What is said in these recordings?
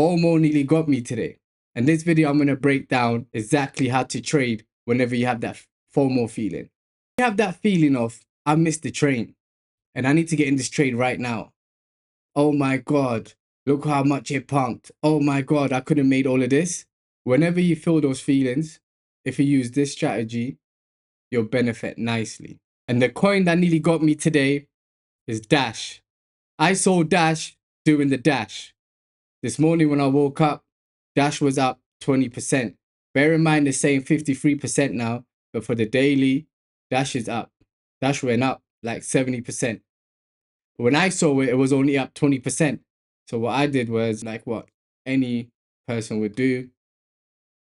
FOMO nearly got me today. And this video, I'm going to break down exactly how to trade whenever you have that FOMO feeling. You have that feeling of, I missed the train and I need to get in this trade right now. Oh my God, look how much it pumped. Oh my God, I could have made all of this. Whenever you feel those feelings, if you use this strategy, you'll benefit nicely. And the coin that nearly got me today is Dash. I saw Dash doing the dash. This morning when I woke up, Dash was up 20%. Bear in mind, it's saying 53% now, but for the daily, Dash is up. Dash went up like 70%. But when I saw it, it was only up 20%. So what I did was like what any person would do.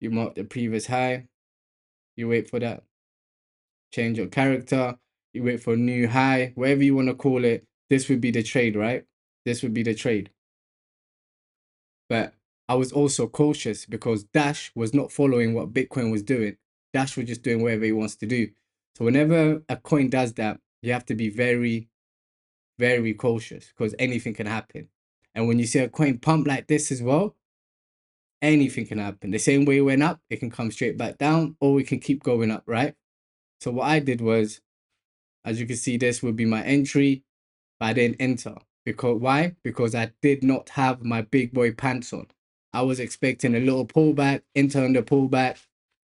You mark the previous high, you wait for that. Change your character, you wait for a new high, whatever you want to call it. This would be the trade, right? This would be the trade. But I was also cautious because Dash was not following what Bitcoin was doing. Dash was just doing whatever he wants to do. So whenever a coin does that, you have to be very, very cautious because anything can happen. And when you see a coin pump like this as well, anything can happen. The same way it went up, it can come straight back down or it can keep going up, right? So what I did was, as you can see, this would be my entry, but I didn't enter. Because why? Because I did not have my big boy pants on. I was expecting a little pullback, enter on the pullback,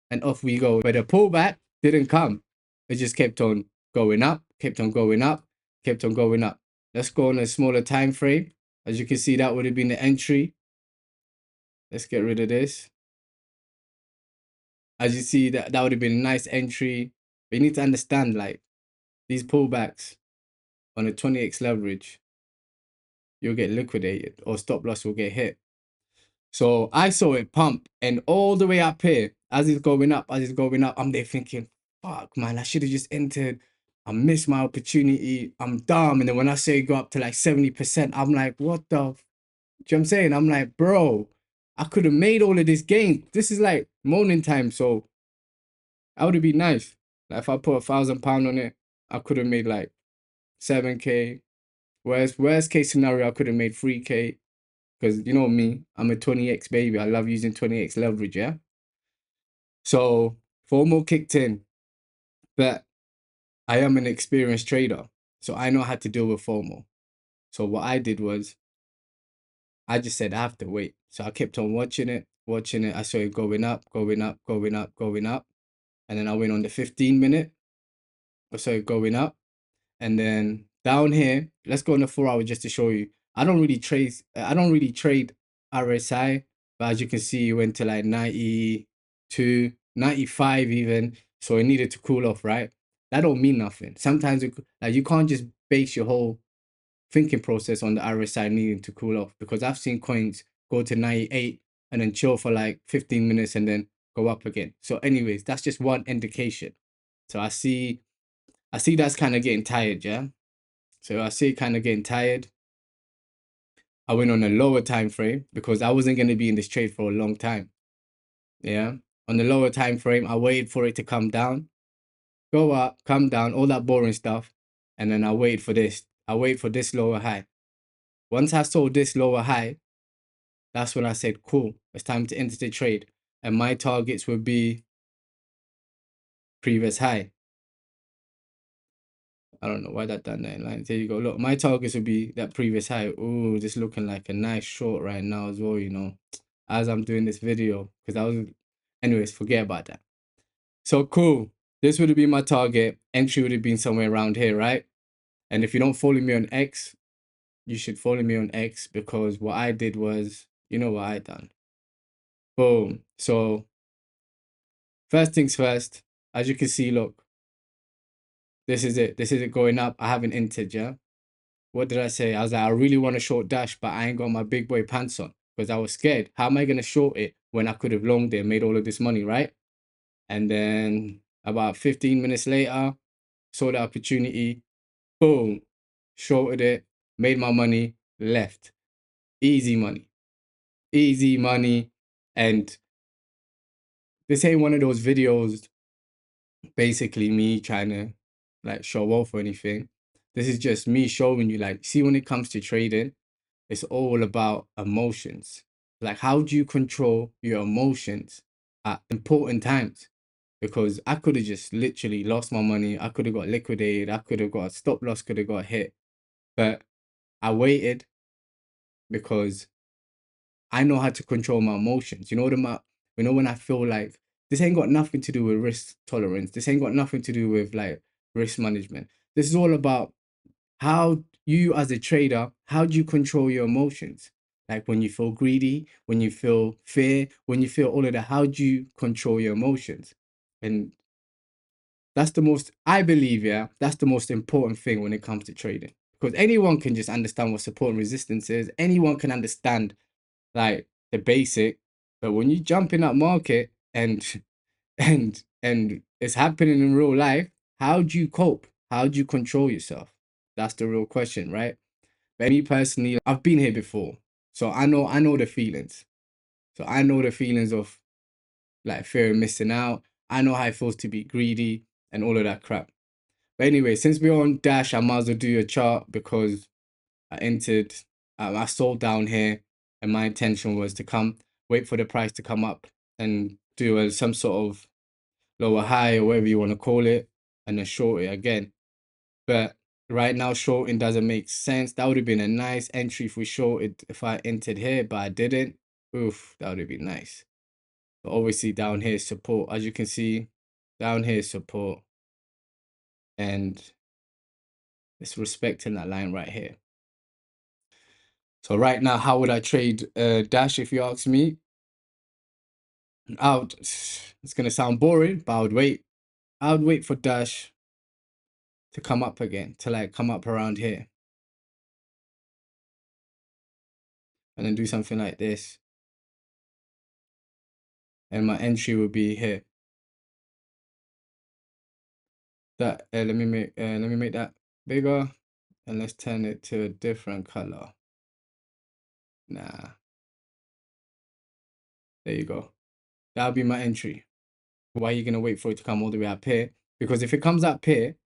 and off we go. But the pullback didn't come. It just kept on going up, kept on going up, kept on going up. Let's go on a smaller time frame. As you can see, that would have been the entry. Let's get rid of this. As you see, that would have been a nice entry. But you need to understand, like, these pullbacks on a 20x leverage, you'll get liquidated or stop loss will get hit. So I saw it pump and all the way up here, as it's going up, I'm there thinking, fuck, man, I should have just entered. I missed my opportunity. I'm dumb. And then when I say go up to like 70%, I'm like, what the? Do you know what I'm saying? I'm like, bro, I could have made all of this gain. This is like morning time. So that would have been nice. Like if I put £1,000 on it, I could have made like 7K. Whereas worst case scenario, I could have made 3K. Because you know me, I'm a 20x baby. I love using 20x leverage, yeah? So FOMO kicked in, but I am an experienced trader. So I know how to deal with FOMO. So what I did was, I just said, I have to wait. So I kept on watching it. I saw it going up, going up, going up, going up. And then I went on the 15-minute. I saw it going up. And then down here, let's go on the 4 hour just to show you. I don't really trade RSI, but as you can see, it went to like 92, 95 even. So it needed to cool off, right? That don't mean nothing. Sometimes like you can't just base your whole thinking process on the RSI needing to cool off, because I've seen coins go to 98 and then chill for like 15 minutes and then go up again. So anyways, that's just one indication. So I see that's kind of getting tired, yeah? So I see it kind of getting tired. I went on a lower time frame because I wasn't going to be in this trade for a long time. Yeah. On the lower time frame, I waited for it to come down, go up, come down, all that boring stuff. And then I waited for this. I waited for this lower high. Once I saw this lower high, that's when I said, cool, it's time to enter the trade. And my targets would be previous high. I don't know why that done that line. There you go. Look, my targets would be that previous high. Ooh, this looking like a nice short right now as well, you know, as I'm doing this video. Because anyways, forget about that. So cool. This would have been my target. Entry would have been somewhere around here, right? And if you don't follow me on X, you should follow me on X, because what I did was, you know what I done. Boom. So first things first, as you can see, look, this is it. This is it going up. I haven't entered, yeah? What did I say? I was like, I really want to short Dash, but I ain't got my big boy pants on because I was scared. How am I going to short it when I could have longed it and made all of this money, right? And then about 15 minutes later, saw the opportunity, boom, shorted it, made my money, left. Easy money. Easy money. And this ain't one of those videos, basically me trying to like show off or anything. This is just me showing you, like, see, when it comes to trading, it's all about emotions. Like, how do you control your emotions at important times? Because I could have just literally lost my money. I could have got liquidated. I could have got a stop loss, could have got hit. But I waited because I know how to control my emotions. When I feel like this ain't got nothing to do with risk tolerance. This ain't got nothing to do with like risk management. This is all about how you as a trader, how do you control your emotions? Like when you feel greedy, when you feel fear, when you feel all of that, how do you control your emotions? And that's the most, I believe, yeah, that's the most important thing when it comes to trading. Because anyone can just understand what support and resistance is. Anyone can understand like the basic, but when you jump in that market and and it's happening in real life, how do you cope? How do you control yourself? That's the real question, right? But me personally, I've been here before, so I know the feelings. So I know the feelings of like fear of missing out. I know how it feels to be greedy and all of that crap. But anyway, since we're on Dash, I might as well do a chart because I entered, I sold down here, and my intention was to wait for the price to come up and do some sort of lower high or whatever you want to call it, and then short it again. But right now, shorting doesn't make sense. That would have been a nice entry if we shorted, if I entered here, but I didn't. Oof, that would have been nice. But obviously down here is support. As you can see, down here is support. And it's respecting that line right here. So right now, how would I trade Dash if you ask me? It's gonna sound boring, but I would wait for Dash to come up again, to like come up around here. And then do something like this. And my entry would be here. That let me make that bigger, and let's turn it to a different color. Nah, there you go. That'll be my entry. Why are you gonna wait for it to come all the way up here? Because if it comes up here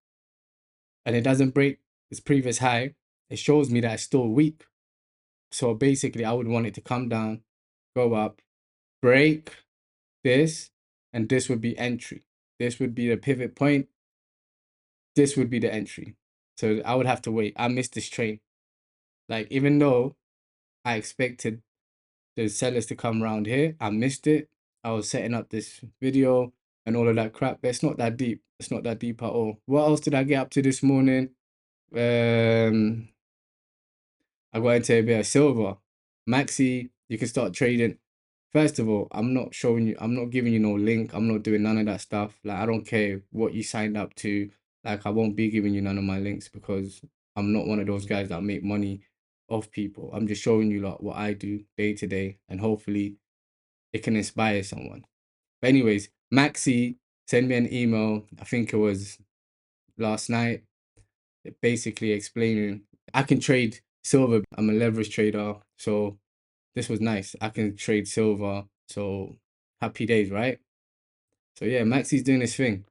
and it doesn't break its previous high, it shows me that it's still weak. So basically, I would want it to come down, go up, break this, and this would be entry. This would be the pivot point. This would be the entry. So I would have to wait. I missed this train. Like, even though I expected the sellers to come around here, I missed it. I was setting up this video and all of that crap, but it's not that deep. It's not that deep at all. What else did I get up to this morning? Um, I got into a bit of silver. Maxi, you can start trading. First of all, I'm not giving you no link. I'm not doing none of that stuff. Like, I don't care what you signed up to. Like, I won't be giving you none of my links because I'm not one of those guys that make money off people. I'm just showing you like what I do day to day, and hopefully it can inspire someone. But anyways, Maxi sent me an email. I think it was last night, basically explaining I can trade silver. I'm a leverage trader, so this was nice. I can trade silver, so happy days, right? So yeah, Maxi's doing his thing.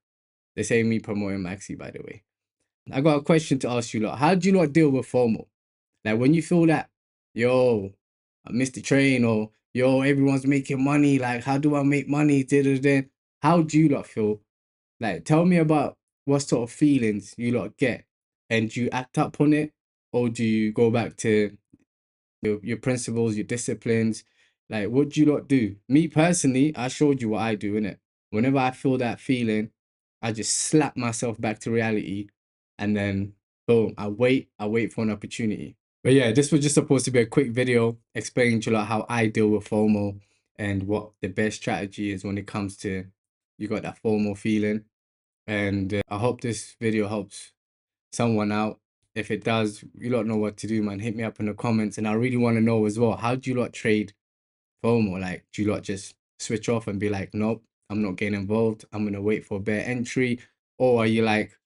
They say me promoting Maxi, by the way. I got a question to ask you lot. How do you lot deal with FOMO? Like when you feel that, yo, I missed the train, or yo, everyone's making money. Like, how do I make money? Da-da-da. How do you lot feel? Like, tell me about what sort of feelings you lot get, and do you act up on it, or do you go back to your principles, your disciplines? Like, what do you lot do? Me personally, I showed you what I do, innit? Whenever I feel that feeling, I just slap myself back to reality, and then boom, I wait for an opportunity. But yeah, this was just supposed to be a quick video explaining to you like how I deal with FOMO and what the best strategy is when it comes to you got that FOMO feeling. And I hope this video helps someone out. If it does, you lot know what to do, man. Hit me up in the comments. And I really want to know as well, how do you lot trade FOMO? Like, do you lot just switch off and be like, nope, I'm not getting involved. I'm going to wait for a bear entry. Or are you like,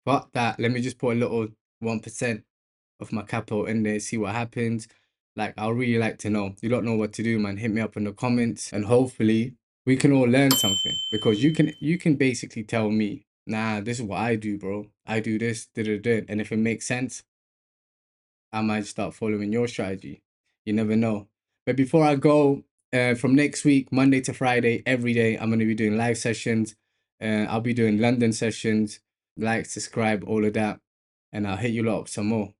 fuck that, let me just put a little 1% of my capital in there, see what happens. Like, I'll really like to know. You don't know what to do, man. Hit me up in the comments, and hopefully we can all learn something, because you can basically tell me, nah, this is what I do, bro. I do this, da da da. And if it makes sense, I might start following your strategy. You never know. But before I go, from next week, Monday to Friday, every day, I'm going to be doing live sessions. I'll be doing London sessions. Like, subscribe, all of that. And I'll hit you lot up some more.